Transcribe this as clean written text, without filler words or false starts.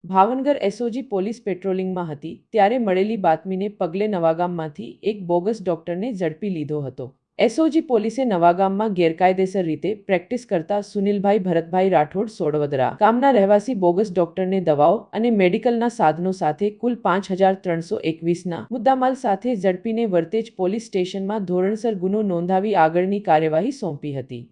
Bhavnagar SOG police પેટ્રોલિંગમાં હતી ત્યારે મળેલી બાતમીને પગલે નવાગામમાંથી એક બોગસ ડોક્ટરને ઝડપી લીધો હતો। એસઓજી પોલીસે નવાગામમાં ગેરકાયદેસર રીતે પ્રેક્ટિસ કરતા સુનિલભાઈ ભરતભાઈ રાઠોડ સોડવદરા ગામના રહેવાસી બોગસ ડોક્ટરને દવાઓ અને મેડિકલના સાધનો સાથે કુલ 5321ના મુદ્દામાલ સાથે ઝડપીને વરતેજ પોલીસ સ્ટેશનમાં ધોરણસર ગુનો નોંધાવી આગળની કાર્યવાહી સોંપી હતી।